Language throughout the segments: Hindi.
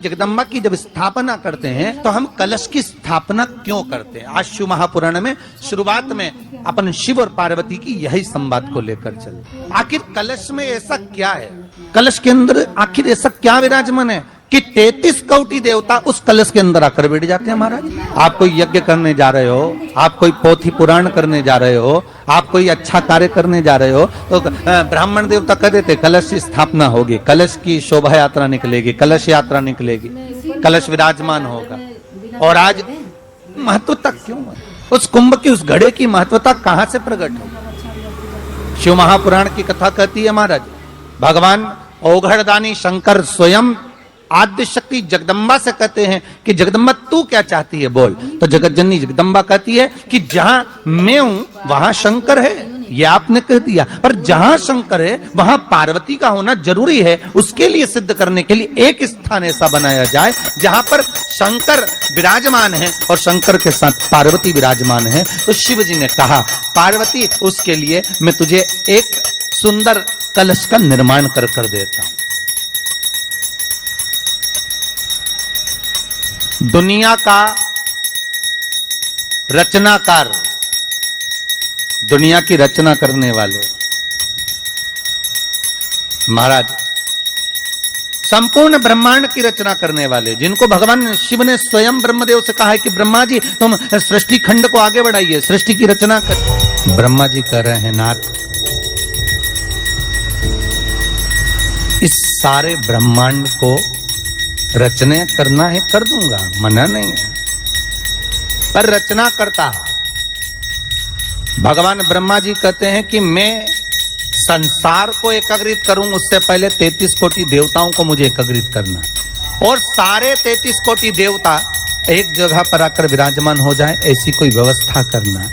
जगदम्बा की जब स्थापना करते हैं तो हम कलश की स्थापना क्यों करते हैं? आज शिव महापुराण में शुरुआत में अपन शिव और पार्वती की यही संवाद को लेकर चले। आखिर कलश में ऐसा क्या है? कलश के अंदर आखिर ऐसा क्या विराजमान है कि 33 कोटि देवता उस कलश के अंदर आकर बैठ जाते हैं? महाराज, आप कोई यज्ञ करने जा रहे हो, आप कोई पोथी पुराण करने जा रहे हो, आप कोई अच्छा कार्य करने जा रहे हो, तो ब्राह्मण देवता कह देते कलश की स्थापना होगी, कलश की शोभा यात्रा निकलेगी, कलश यात्रा निकलेगी, कलश विराजमान होगा। और आज महत्वता क्यों है? उस कुंभ की, उस घड़े की महत्वता कहां से प्रकट हो? शिव महापुराण की कथा कहती है महाराज, भगवान ओघड़दानी शंकर स्वयं आद्य शक्ति जगदम्बा से कहते हैं कि जगदम्बा तू क्या चाहती है बोल। तो जगत जननी जगदम्बा कहती है कि जहां मैं हूं वहां शंकर है, ये आपने कह दिया, पर जहां शंकर है वहां पार्वती का होना जरूरी है। उसके लिए सिद्ध करने के लिए एक स्थान ऐसा बनाया जाए जहां पर शंकर विराजमान है और शंकर के साथ पार्वती विराजमान है। तो शिव जी ने कहा पार्वती, उसके लिए मैं तुझे एक सुंदर कलश का निर्माण कर देता हूं। दुनिया का रचनाकार, दुनिया की रचना करने वाले महाराज, संपूर्ण ब्रह्मांड की रचना करने वाले, जिनको भगवान शिव ने स्वयं ब्रह्मदेव से कहा है कि ब्रह्मा जी तुम सृष्टि खंड को आगे बढ़ाइए, सृष्टि की रचना कर। ब्रह्मा जी कह रहे हैं नाथ, इस सारे ब्रह्मांड को रचना करना है कर दूंगा, मना नहीं है, पर रचना करता भगवान ब्रह्मा जी कहते हैं कि मैं संसार को एकाग्रित करूं, उससे पहले 33 कोटि देवताओं को मुझे एकाग्रित करना, और सारे 33 कोटि देवता एक जगह पर आकर विराजमान हो जाए, ऐसी कोई व्यवस्था करना।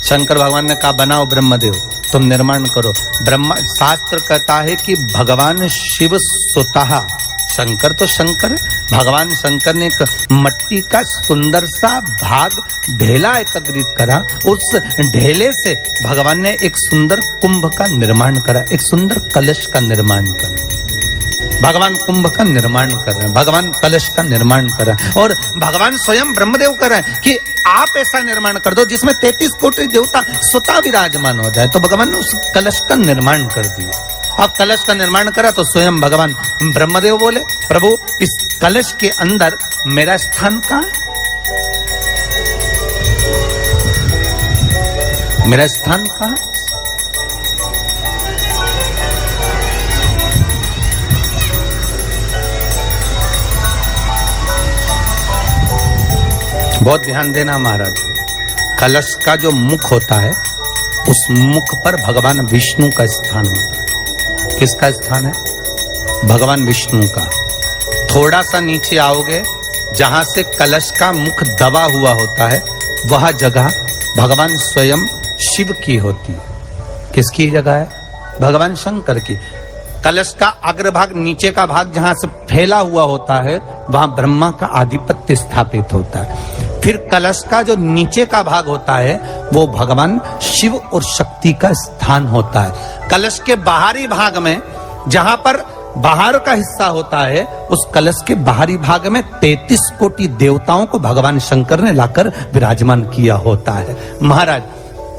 शंकर भगवान ने कहा बनाओ ब्रह्मदेव, तुम निर्माण करो। ब्रह्मा, शास्त्र कहता है कि भगवान शिव स्वतः, शंकर तो शंकर है, भगवान शंकर ने एक मट्टी का सुंदर सा भाग ढेला एकत्रित करा, उस ढेले से भगवान ने एक सुंदर कुंभ का निर्माण करा, एक सुंदर कलश का निर्माण करा। भगवान कुंभ का निर्माण कर रहे हैं, भगवान कलश का निर्माण कर रहे हैं, और भगवान स्वयं ब्रह्मदेव कर रहे हैं कि आप ऐसा निर्माण कर दो जिसमें 33 कोटि देवता स्वतः विराजमान हो जाए। तो भगवान ने उस कलश का निर्माण कर दिया। अब कलश का निर्माण करा तो स्वयं भगवान ब्रह्मदेव बोले प्रभु, इस कलश के अंदर मेरा स्थान कहां है? मेरा स्थान कहां है? बहुत ध्यान देना महाराज, कलश का जो मुख होता है उस मुख पर भगवान विष्णु का स्थान होता है। किसका स्थान है? भगवान विष्णु का। थोड़ा सा नीचे आओगे, जहां से कलश का मुख दबा हुआ होता है, वह जगह भगवान स्वयं शिव की होती है। किसकी जगह है? भगवान शंकर की। कलश का अग्रभाग, नीचे का भाग जहां से फैला हुआ होता है, वहां ब्रह्मा का आधिपत्य स्थापित होता है। फिर कलश का जो नीचे का भाग होता है वो भगवान शिव और शक्ति का स्थान होता है। कलश के बाहरी भाग में, जहां पर बाहर का हिस्सा होता है, उस कलश के बाहरी भाग में 33 कोटि देवताओं को भगवान शंकर ने लाकर विराजमान किया होता है। महाराज,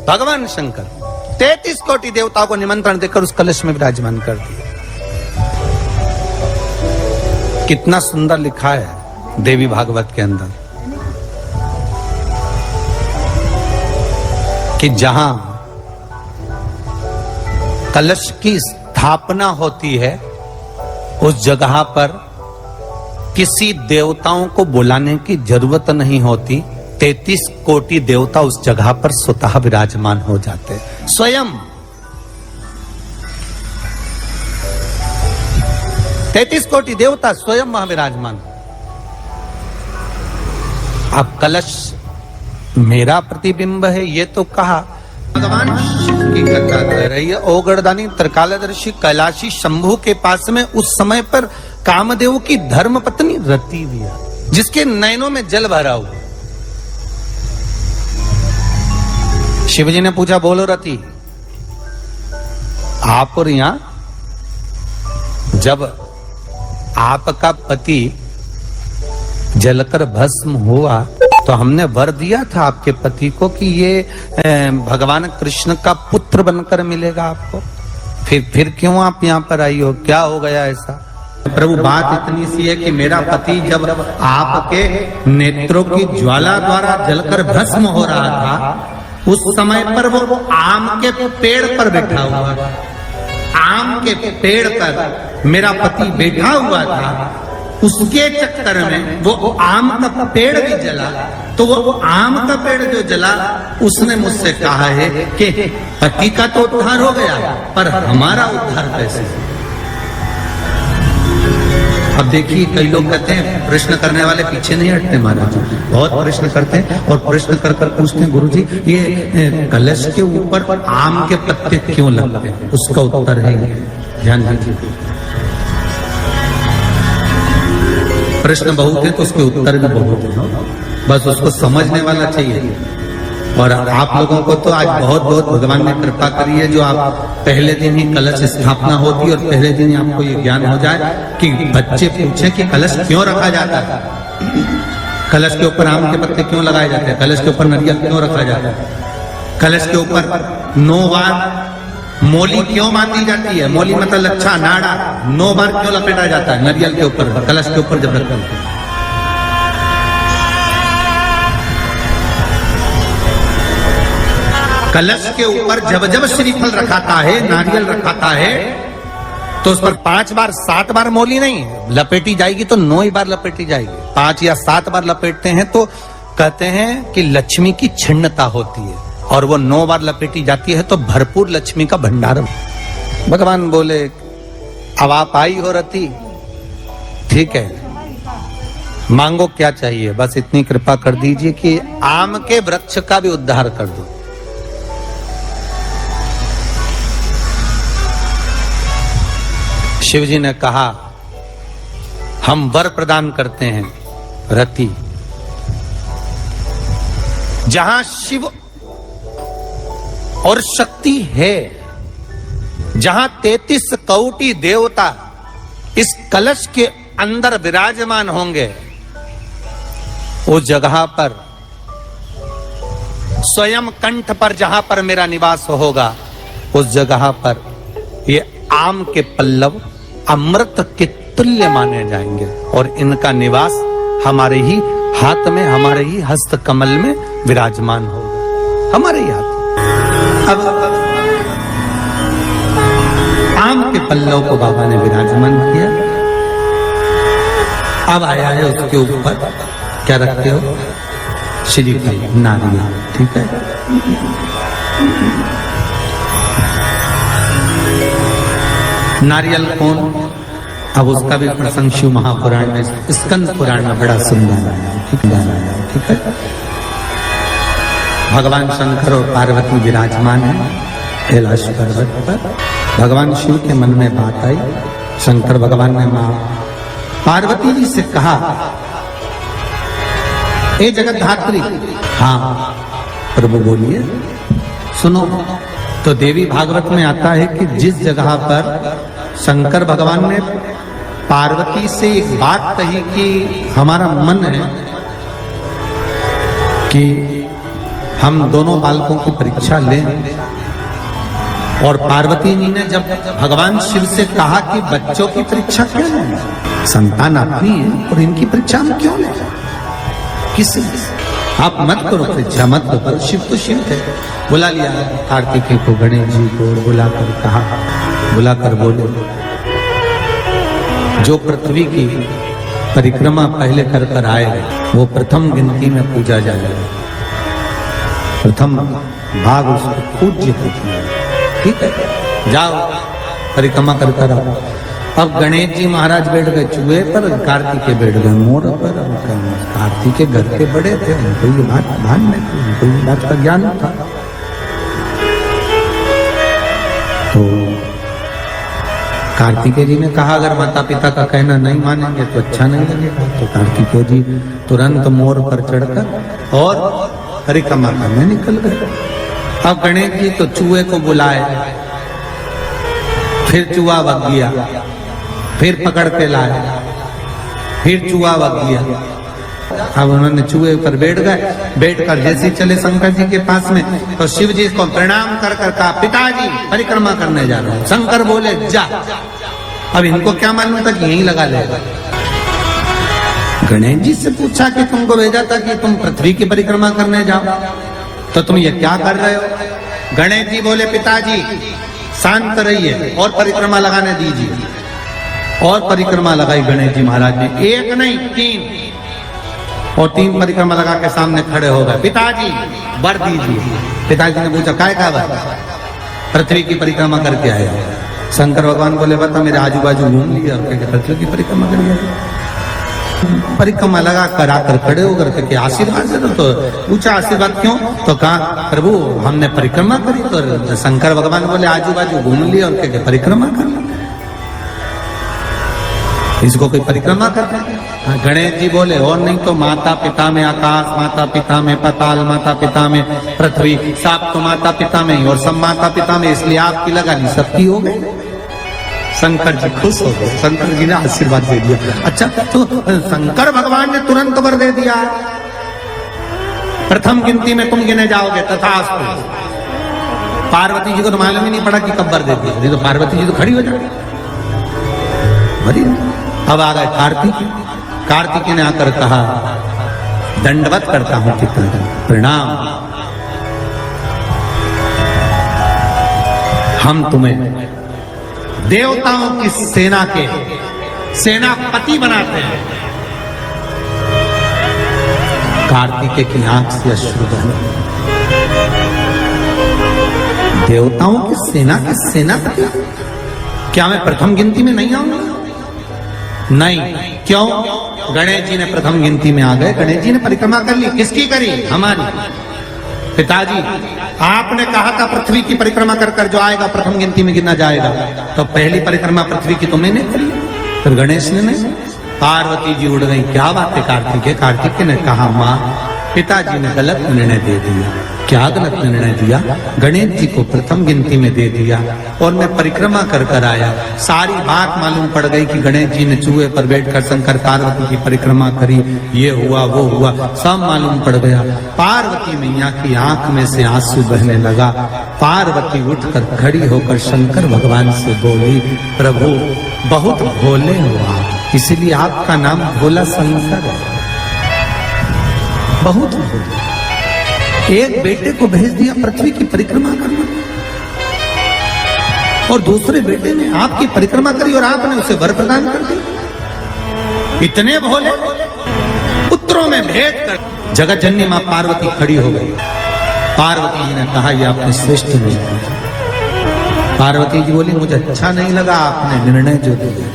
भगवान शंकर 33 कोटि देवताओं को निमंत्रण देकर उस कलश में विराजमान कर दिया। कितना सुंदर लिखा है देवी भागवत के अंदर कि जहां कलश की स्थापना होती है उस जगह पर किसी देवताओं को बुलाने की जरूरत नहीं होती। 33 कोटि देवता उस जगह पर स्वतः विराजमान हो जाते हैं। स्वयं 33 कोटि देवता स्वयं वहां विराजमान। अब कलश मेरा प्रतिबिंब है ये तो कहा। भगवान शिव की कथा कर रही है। ओगड़दानी त्रिकालदर्शी कैलाशी शंभु के पास में उस समय पर कामदेव की धर्म पत्नी रति भी है, जिसके नयनों में जल भरा हुआ। शिवजी ने पूछा बोलो रति, आप और यहां जब आपका पति जलकर भस्म हुआ तो हमने वर दिया था आपके पति को कि ये भगवान कृष्ण का पुत्र बनकर मिलेगा आपको, फिर क्यों आप यहाँ पर आई हो, क्या हो गया ऐसा? प्रभु बात इतनी सी है कि मेरा पति जब आपके नेत्रों की ज्वाला द्वारा जलकर भस्म हो रहा था उस समय पर वो आम के पेड़ पर बैठा हुआ था। आम के पेड़ पर मेरा पति बैठा हुआ था, उसके चक्कर में वो आम का पेड़ भी जला। तो वो आम का पेड़ जो जला उसने मुझसे कहा है कि पति का तो उद्धार हो गया पर हमारा उद्धार कैसे? अब देखिए कई लोग कहते हैं प्रश्न करने वाले पीछे नहीं हटते महाराज, बहुत प्रश्न करते हैं और प्रश्न कर कर पूछते हैं गुरुजी ये कलश के ऊपर आम के पत्ते क्यों लगते हैं? उसका उत्तर है, ध्यान दीजिए। प्रश्न बहुत है तो उसके उत्तर भी बहुत है, बस उसको समझने वाला चाहिए। और आप लोगों को तो आज बहुत बहुत भगवान ने कृपा करी है जो आप पहले दिन ही कलश स्थापना होती और पहले दिन ही आपको ये ज्ञान हो जाए कि बच्चे पूछे कि कलश क्यों रखा जाता है, कलश के ऊपर आम के पत्ते क्यों लगाए जाते हैं, कलश के ऊपर नारियल क्यों रखा जाता है, कलश के ऊपर 9 बार मोली क्यों बांधी जाती है, मोली मतलब लच्छा नाड़ा 9 बार क्यों लपेटा जाता है नारियल के ऊपर, कलश के ऊपर जब रखते हैं। कलश के ऊपर जब जब श्रीफल रखाता है, नारियल रखाता है तो उस पर 5 बार 7 बार मोली नहीं लपेटी जाएगी, तो 9 ही बार लपेटी जाएगी। 5 या 7 बार लपेटते हैं तो कहते हैं कि लक्ष्मी की छिन्नता होती है, और वो 9 बार लपेटी जाती है तो भरपूर लक्ष्मी का भंडार। भगवान बोले अब आप आई हो रति, ठीक है, मांगो क्या चाहिए, बस इतनी कृपा कर दीजिए कि आम के वृक्ष का भी उद्धार कर दो। शिव जी ने कहा हम वर प्रदान करते हैं रति, जहां शिव और शक्ति है, जहां 33 कोटि देवता इस कलश के अंदर विराजमान होंगे, उस जगह पर स्वयं कंठ पर जहां पर मेरा निवास होगा, उस जगह पर ये आम के पल्लव अमृत के तुल्य माने जाएंगे और इनका निवास हमारे ही हाथ में, हमारे ही हस्त कमल में विराजमान होगा, हमारे ही हाथ। अब आम के पल्लव को बाबा ने विराजमान किया। अब आया है उसके ऊपर क्या रखते हो, श्रीफल नारियल, ठीक है। नारियल कौन, अब उसका भी प्रसंग शिव महापुराण में, स्कंद पुराण में बड़ा सुंदर है, ठीक है। भगवान शंकर और पार्वती विराजमान है कैलाश पर्वत पर। भगवान शिव के मन में बात आई, शंकर भगवान ने मां पार्वती जी से कहा ए जगत धात्री, हाँ प्रभु बोलिए, सुनो। तो देवी भागवत में आता है कि जिस जगह पर शंकर भगवान ने पार्वती से एक बात कही कि हमारा मन है कि हम दोनों बालकों की परीक्षा लें, और पार्वती जी ने जब भगवान शिव से कहा कि बच्चों की परीक्षा क्यों लें, संतान अपनी है और इनकी परीक्षा हम क्यों लें, किस आप मत करो परीक्षा, मत करो। शिव तो शिव थे, बुला लिया कार्तिकेय को, गणेश जी को बुलाकर कहा, बुलाकर बोले जो पृथ्वी की परिक्रमा पहले कर कर आए वो प्रथम गिनती में पूजा जाएगा, प्रथम भाग उसको पूज्य होती है, ठीक है, जाओ परिक्रमा कर कर आओ। अब गणेश जी महाराज बैठ गए चूहे पर, कार्तिकेय बैठ गए मोर पर। कार्तिकेय घर के बड़े थे, उनको ये बात भान में थी, उनको ये बात का ज्ञान था। तो कार्तिकेय जी ने कहा अगर माता पिता का कहना नहीं मानेंगे तो अच्छा नहीं लगेगा। तो कार्तिकेय जी तुरंत मोर पर चढ़कर और परिक्रमा करने निकल गए। अब गणेश जी तो चूहे को बुलाए, फिर चूहा भग गया, फिर पकड़ के लाए, फिर चूहा भग गया, अब उन्होंने चूहे पर बैठ गए, बैठकर जैसे चले शंकर जी के पास में तो शिव जी को प्रणाम कर कर कहा, पिताजी परिक्रमा करने जा रहा हूं। शंकर बोले जा। अब इनको क्या मालूम था कि यहीं लगा लेगा। गणेश जी से पूछा कि तुमको भेजा था कि तुम पृथ्वी की परिक्रमा करने जाओ, तो तुम ये क्या कर रहे हो? गणेश जी बोले, पिताजी शांत रहिए और परिक्रमा लगाने दीजिए। और परिक्रमा लगाई गणेश जी महाराज ने, एक नहीं 3, और 3 परिक्रमा लगा के सामने खड़े हो गए। पिताजी वर दीजिए। पिताजी ने पूछा, काय का वर? पृथ्वी की परिक्रमा करके आया। शंकर भगवान बोले, बता मेरे आजू बाजू घूम लिया और पृथ्वी की परिक्रमा कर लिया। परिक्रमा लगा कर आकर खड़े होकर के आशीर्वाद दे दो। तो पूछा आशीर्वाद क्यों? तो कहा, प्रभु हमने परिक्रमा करी। तो शंकर भगवान बोले, आजू बाजू घूम लिया और क्या परिक्रमा कर लिया। इसको कोई परिक्रमा करते हैं? गणेश जी बोले, और नहीं तो माता पिता में आकाश, माता पिता में पाताल, माता पिता में पृथ्वी, सब तो माता पिता में ही और सब माता पिता में, इसलिए आपकी लगा ली, सबकी हो गई। शंकर जी खुश हो गए। शंकर जी ने आशीर्वाद दे दिया। अच्छा, तो शंकर भगवान ने तुरंत वर दे दिया, प्रथम गिनती में तुम गिने जाओगे तथास्तु। पार्वती जी को तो मालूम ही नहीं पड़ा कि कब वर दे दिया, नहीं तो पार्वती जी तो खड़ी हो जाती। अब आ गए कार्तिक। कार्तिक ने आकर कहा, दंडवत करता हूं पिता, प्रणाम। हम तुम्हें देवताओं की सेना के सेनापति बनाते हैं। कार्तिकेय की आंख से अश्रु बहे। देवताओं की सेना के सेनापति? क्या मैं प्रथम गिनती में नहीं आऊंगा? नहीं। क्यों? गणेश जी ने प्रथम गिनती में आ गए। गणेश जी ने परिक्रमा कर ली। किसकी करी? हमारी। पिताजी आपने कहा था पृथ्वी की परिक्रमा कर कर जो आएगा प्रथम गिनती में गिना जाएगा, तो पहली परिक्रमा पृथ्वी की तुमने नहीं करी, फिर गणेश ने नहीं। पार्वती जी उड़ गई। क्या बात है कार्तिकेय? कार्तिकेय ने कहा, माँ पिताजी ने गलत निर्णय दे दिया। क्या गलत निर्णय दिया? गणेश जी को प्रथम गिनती में दे दिया और मैं परिक्रमा कर कर आया। सारी बात मालूम पड़ गई कि गणेश जी ने चूहे पर बैठकर शंकर पार्वती की परिक्रमा करी, ये हुआ वो हुआ, सब मालूम पड़ गया। पार्वती मैया की आंख में से आंसू बहने लगा। पार्वती उठकर खड़ी होकर शंकर भगवान से बोली, प्रभु बहुत भोले हो आप, इसलिए आपका नाम भोला शंकर है। बहुत भोले। एक बेटे को भेज दिया पृथ्वी की परिक्रमा करना और दूसरे बेटे ने आपकी परिक्रमा करी और आपने उसे वर प्रदान कर दिया। इतने भोले। पुत्रों में भेद कर जगत जननी मां पार्वती खड़ी हो गई। पार्वती जी ने कहा, यह आपने श्रेष्ठ नहीं किया। पार्वती जी बोली, मुझे अच्छा नहीं लगा आपने निर्णय जो दिया।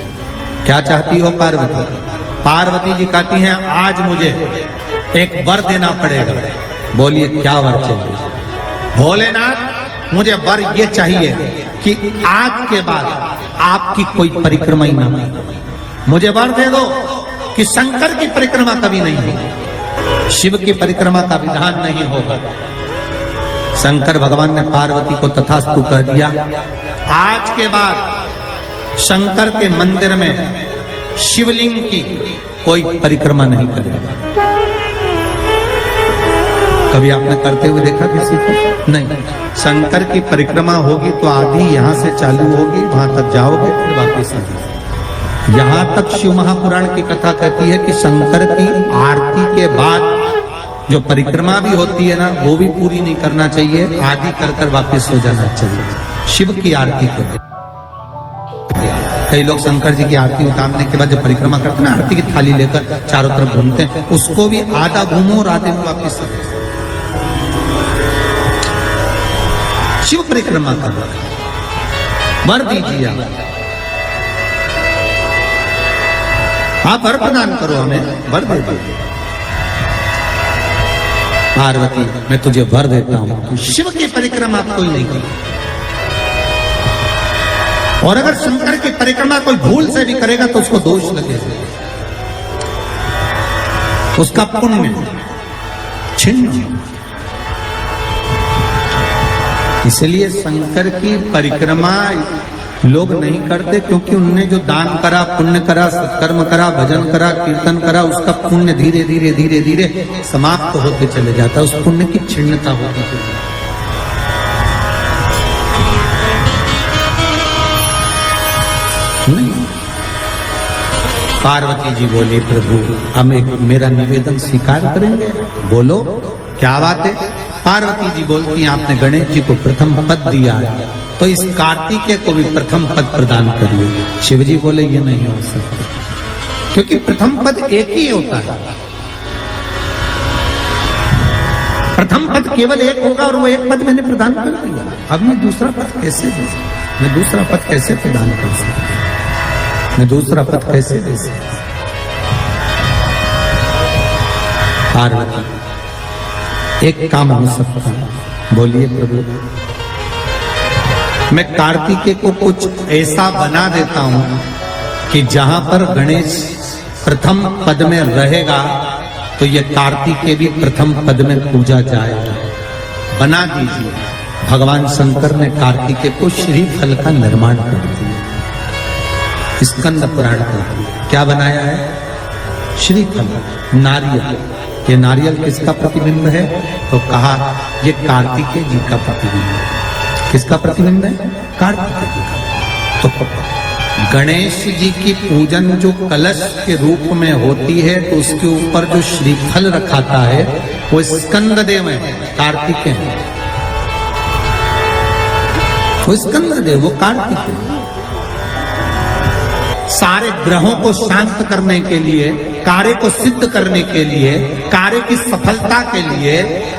क्या चाहती हो पार्वती? पार्वती जी कहती हैं, आज मुझे एक वर देना पड़ेगा। बोलिए क्या वर चाहिए? भोलेनाथ मुझे वर ये चाहिए कि आज के बाद आपकी कोई परिक्रमा ही ना हो। मुझे वर दे दो कि शंकर की परिक्रमा कभी नहीं होगी, शिव की परिक्रमा का विधान नहीं होगा। शंकर भगवान ने पार्वती को तथास्तु कह दिया। आज के बाद शंकर के मंदिर में शिवलिंग की कोई परिक्रमा नहीं करेगा। कभी आपने करते हुए देखा किसी को? नहीं। शंकर की परिक्रमा होगी तो आदि यहां से चालू होगी, वहां तक जाओगे फिर वापस आएंगे। यहां तक शिव महापुराण की कथा कहती है कि शंकर की आरती के बाद जो परिक्रमा भी होती है ना, वो भी पूरी नहीं करना चाहिए, आदि कर कर वापिस हो जाना चाहिए। शिव की आरती को कई लोग शंकर जी की आरती उतारने के बाद जब परिक्रमा करते हैं ना, आरती की थाली लेकर चारों तरफ घूमते हैं, उसको भी आधा घूमो और आधे में वापिस आए। शिव परिक्रमा कर वर दीजिए। आप वर प्रदान करो, हमें वर दे दो। पार्वती मैं तुझे वर देता हूं, शिव की परिक्रमा कोई नहीं की। और अगर शंकर की परिक्रमा कोई भूल से भी करेगा तो उसको दोष लगेगा, उसका पुण्य छिन्न। इसलिए शंकर की परिक्रमा लोग नहीं करते क्योंकि उनने जो दान करा, पुण्य करा, सत्कर्म करा, भजन करा, कीर्तन करा, उसका पुण्य धीरे धीरे धीरे धीरे समाप्त होते चले जाता है, उस पुण्य की क्षीणता होती चली जाती है। पार्वती जी बोली, प्रभु हम एक मेरा निवेदन स्वीकार करेंगे, बोलो क्या बात है। पार्वती जी बोलती हैं, आपने गणेश जी को प्रथम पद दिया है, तो इस कार्तिकेय को भी प्रथम पद प्रदान करिए। शिव जी बोले ये नहीं हो सकता, क्योंकि प्रथम पद एक ही होता है। प्रथम पद केवल एक होगा और वो एक पद मैंने प्रदान कर दिया, अब मैं दूसरा पद कैसे दे सकता, मैं दूसरा पद कैसे प्रदान कर सकता, मैं दूसरा पद कैसे दे सकता। पार्वती, एक काम हो सकता है, बोलिए प्रभु। मैं कार्तिकेय को कुछ ऐसा बना देता हूं कि जहां पर गणेश प्रथम पद में रहेगा तो ये कार्तिकेय भी प्रथम पद में पूजा जाएगा, बना दीजिए। भगवान शंकर ने कार्तिकेय को श्रीफल का निर्माण कर दिया, स्कंद पुराण कर दिया। क्या बनाया है? श्रीफल, नारियल। ये नारियल किसका प्रतिबिंब है? तो कहा ये कार्तिकेय जी का प्रतिबिंब है। किसका प्रतिबिंब है? कार्तिकेय जी का। तो गणेश जी की पूजन जो कलश के रूप में होती है, तो उसके ऊपर जो श्रीफल रखाता है वो स्कंद देव है, कार्तिकेय है। वो स्कंद देव, वो कार्तिकेय। सारे ग्रहों को शांत करने के लिए, कार्य को सिद्ध करने के लिए, कार्य की सफलता के लिए,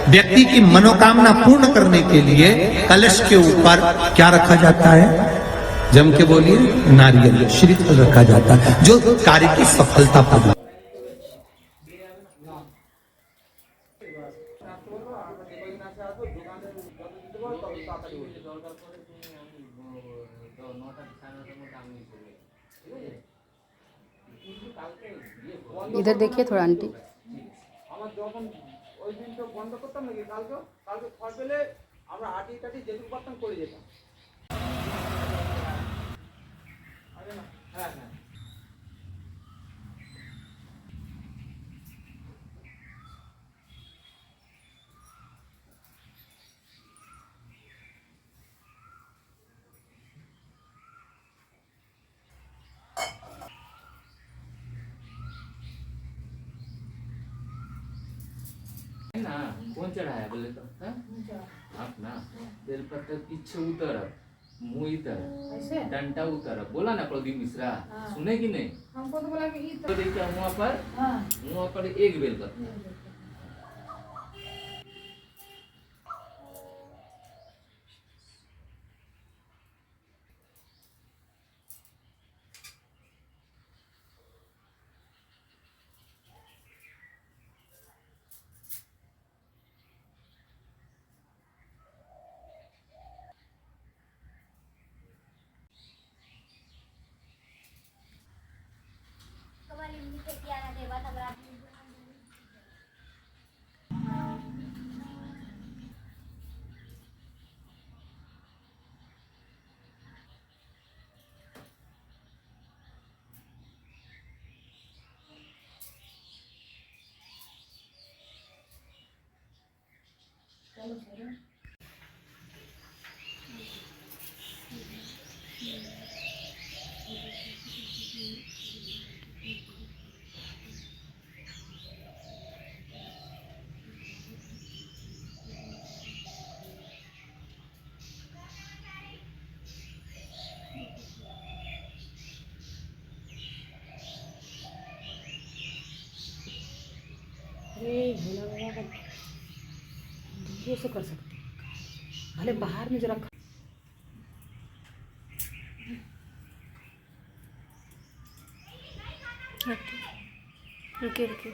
व्यक्ति की मनोकामना पूर्ण करने के लिए कलश के ऊपर क्या रखा जाता है? जम के बोलिए, नारियल, श्रीफल रखा जाता है, जो कार्य की सफलता प्रदान। इधर देखिए थोड़ा आंटी। ना कौन चढ़ाया बोले तो आप ना बेलपत्र पीछे उतर, मुंह इधर, डंडा उतर, बोला ना प्रदीप मिश्रा, सुने कि नहीं? हमको तो बोला कि इधर, तो देखिए मुंह पर एक बेलपत्र। भोला बाबा का धीरे से कर सकते, भले बाहर में जरा। रुकिए रुकिए।